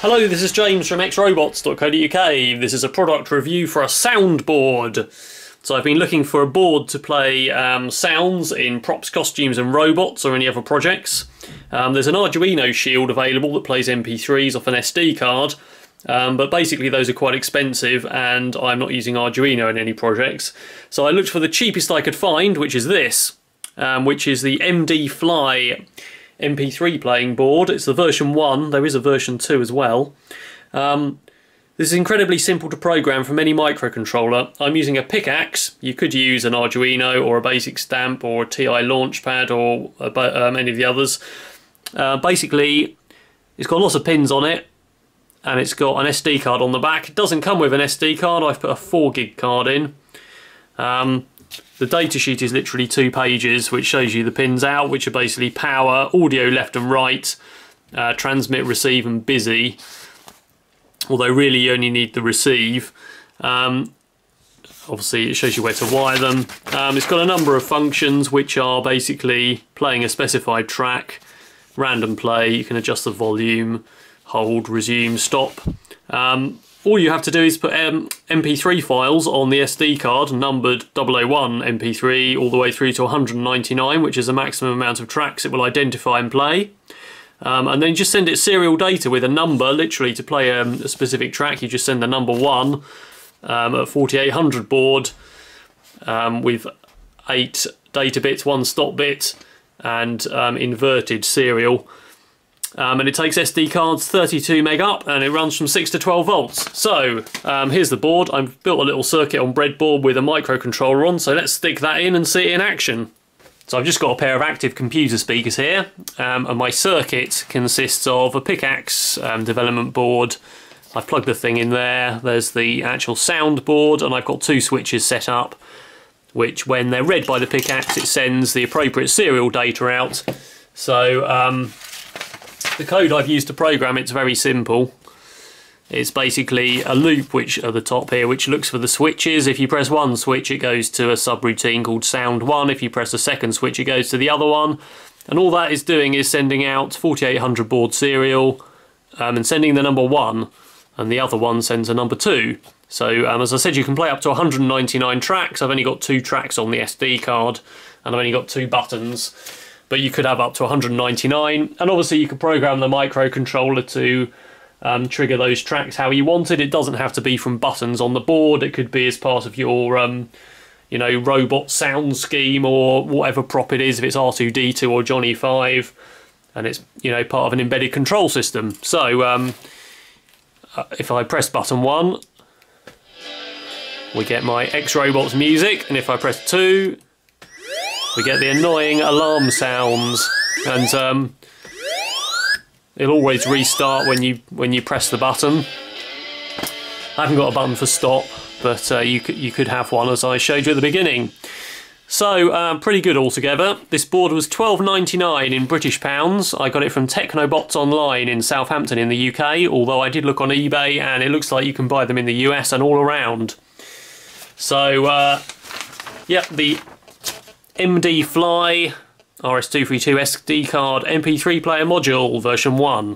Hello, this is James from xrobots.co.uk. This is a product review for a soundboard. So I've been looking for a board to play sounds in props, costumes and robots or any other projects. There's an Arduino shield available that plays MP3s off an SD card, but basically those are quite expensive and I'm not using Arduino in any projects. So I looked for the cheapest I could find, which is this, which is the MDFLY MP3 playing board. It's the version 1, there is a version 2 as well. This is incredibly simple to program from any microcontroller. I'm using a pickaxe. You could use an Arduino or a basic stamp or a TI Launchpad or any of the others. Basically, it's got lots of pins on it and it's got an SD card on the back. It doesn't come with an SD card, I've put a 4 gig card in. The datasheet is literally 2 pages, which shows you the pins out, which are basically power, audio left and right, transmit, receive and busy. Although really you only need the receive. Obviously it shows you where to wire them. It's got a number of functions which are basically playing a specified track, random play, you can adjust the volume, hold, resume, stop. All you have to do is put MP3 files on the SD card, numbered 001 MP3 all the way through to 199, which is the maximum amount of tracks it will identify and play. And then just send it serial data with a number, literally to play a specific track. You just send the number 1 at 4800 board with 8 data bits, 1 stop bit, and inverted serial. And it takes SD cards 32 meg up and it runs from 6 to 12 volts. So here's the board. I've built a little circuit on breadboard with a microcontroller on, so let's stick that in and see it in action. So I've just got a pair of active computer speakers here, and my circuit consists of a pickaxe development board. I've plugged the thing in there. There's the actual sound board, and I've got 2 switches set up, which when they're read by the pickaxe it sends the appropriate serial data out. So the code I've used to program it's very simple. It's basically a loop which at the top here which looks for the switches. If you press one switch it goes to a subroutine called sound 1. If you press the second switch it goes to the other one. And all that is doing is sending out 4800 baud serial and sending the number 1, and the other one sends a number 2. So as I said, you can play up to 199 tracks. I've only got 2 tracks on the SD card and I've only got 2 buttons. But you could have up to 199, and obviously you could program the microcontroller to trigger those tracks how you wanted. It doesn't have to be from buttons on the board. It could be as part of your you know, robot sound scheme or whatever prop it is, if it's R2-D2 or Johnny 5, and it's, you know, part of an embedded control system. So if I press button 1 we get my X-Robots music, and if I press 2 we get the annoying alarm sounds, and it'll always restart when you press the button. I haven't got a button for stop, but you could have one, as I showed you at the beginning. So pretty good altogether. This board was £12.99 in British pounds. I got it from Technobots Online in Southampton in the UK, although I did look on eBay and it looks like you can buy them in the US and all around. So yeah, the MDFLY RS232 SD card MP3 player module version 1.